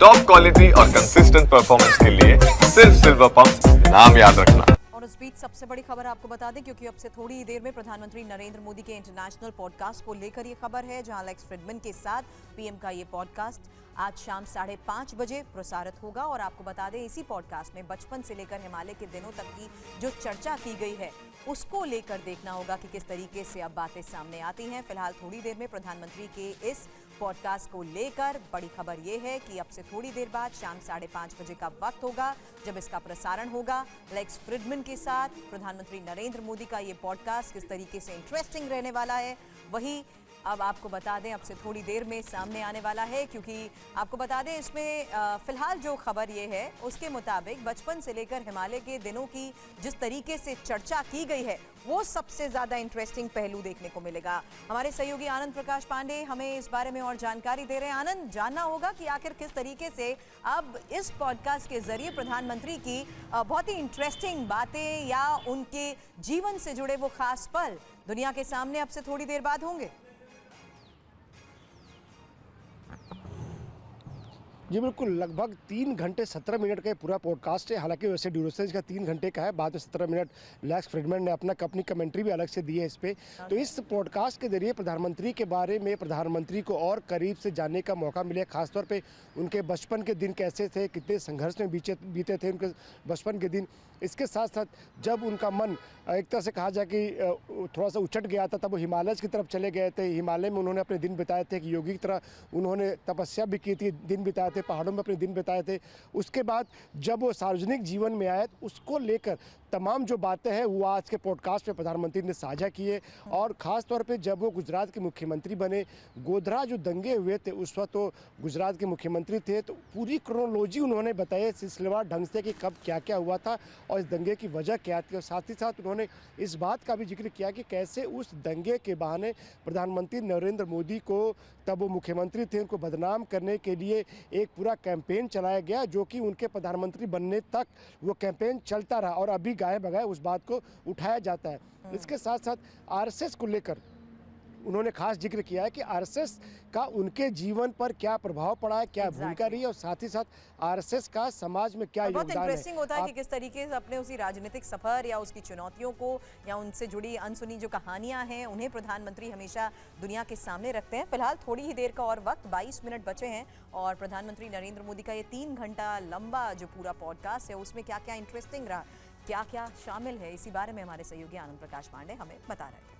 Top quality और consistent performance के लिए सिर्फ सिल्वर पंप नाम याद रखना। और इस बीच सबसे बड़ी खबर आपको बता दें, क्योंकि अब से थोड़ी ही देर में प्रधानमंत्री नरेंद्र मोदी के इंटरनेशनल पॉडकास्ट को लेकर ये खबर है, जहां एलेक्स फ्रिडमैन के साथ पीएम का ये पॉडकास्ट आज शाम 5:30 बजे प्रसारित होगा। और आपको बता दें, इसी पॉडकास्ट में बचपन से लेकर हिमालय के दिनों तक की जो चर्चा की गई है उसको लेकर देखना होगा कि किस तरीके से अब बातें सामने आती हैं। फिलहाल थोड़ी देर में प्रधानमंत्री के इस पॉडकास्ट को लेकर बड़ी खबर यह है कि अब से थोड़ी देर बाद शाम 5:30 बजे का वक्त होगा जब इसका प्रसारण होगा। एलेक्स फ्रिडमैन के साथ प्रधानमंत्री नरेंद्र मोदी का ये पॉडकास्ट किस तरीके से इंटरेस्टिंग रहने वाला है, वही अब आपको बता दें अब से थोड़ी देर में सामने आने वाला है। क्योंकि आपको बता दें, इसमें फिलहाल जो खबर ये है उसके मुताबिक बचपन से लेकर हिमालय के दिनों की जिस तरीके से चर्चा की गई है वो सबसे ज़्यादा इंटरेस्टिंग पहलू देखने को मिलेगा। हमारे सहयोगी आनंद प्रकाश पांडे हमें इस बारे में और जानकारी दे रहे हैं। आनंद, जानना होगा कि आखिर किस तरीके से अब इस पॉडकास्ट के जरिए प्रधानमंत्री की बहुत ही इंटरेस्टिंग बातें या उनके जीवन से जुड़े वो खास पल दुनिया के सामने अब से थोड़ी देर बाद होंगे। जी बिल्कुल, लगभग 3 घंटे 17 मिनट का ये पूरा पॉडकास्ट है। हालांकि वैसे ड्यूरेशन इसका 3 घंटे का है, बाद में 17 मिनट एलेक्स फ्रिडमैन ने अपनी कमेंट्री भी अलग से दी है इस पे। तो इस पॉडकास्ट के जरिए प्रधानमंत्री के बारे में प्रधानमंत्री को और करीब से जानने का मौका मिले, खासतौर पे उनके बचपन के दिन कैसे थे, कितने संघर्ष में बीते थे उनके बचपन के दिन। इसके साथ साथ जब उनका मन एक तरह से कहा जाए कि थोड़ा सा उचट गया था, तब वो हिमालय की तरफ चले गए थे। हिमालय में उन्होंने अपने दिन बिताए थे, एक योगी की तरह उन्होंने तपस्या भी की थी, दिन बिताए थे, पहाड़ों में अपने दिन बिताए थे। उसके बाद जब वो सार्वजनिक जीवन में आए, उसको लेकर तमाम जो बातें हैं वो आज के पॉडकास्ट में प्रधानमंत्री ने साझा किए। और ख़ास तौर पे जब वो गुजरात के मुख्यमंत्री बने, गोधरा जो दंगे हुए थे उस वक्त तो गुजरात के मुख्यमंत्री थे, तो पूरी क्रोनोलॉजी उन्होंने बताई सिलसिलेवार ढंग से कि कब क्या क्या हुआ था और इस दंगे की वजह क्या थी। और साथ ही साथ उन्होंने इस बात का भी जिक्र किया कि कैसे उस दंगे के बहाने प्रधानमंत्री नरेंद्र मोदी को, तब वो मुख्यमंत्री थे, उनको बदनाम करने के लिए एक पूरा कैंपेन चलाया गया, जो कि उनके प्रधानमंत्री बनने तक वो कैंपेन चलता रहा और अभी गाए बगाए उस बात को उठाया जाता है। इसके साथ साथ आरएसएस को लेकर उन्होंने खास जिक्र किया है कि आरएसएस का उनके जीवन पर क्या प्रभाव पड़ा है, क्या भूमिका रही है, और साथ ही साथ आरएसएस का समाज में क्या योगदान है। बहुत इंटरेस्टिंग होता है कि किस तरीके से अपने उसी राजनीतिक सफर या उसकी चुनौतियों को या उनसे जुड़ी अनसुनी जो कहानियां हैं उन्हें प्रधानमंत्री हमेशा दुनिया के सामने रखते हैं। फिलहाल थोड़ी ही देर का और वक्त, 22 मिनट बचे हैं और प्रधानमंत्री नरेंद्र मोदी का ये 3 घंटा लंबा जो पूरा पॉडकास्ट है उसमें क्या क्या इंटरेस्टिंग रहा, क्या क्या शामिल है, इसी बारे में हमारे सहयोगी आनंद प्रकाश पांडे हमें बता रहे थे।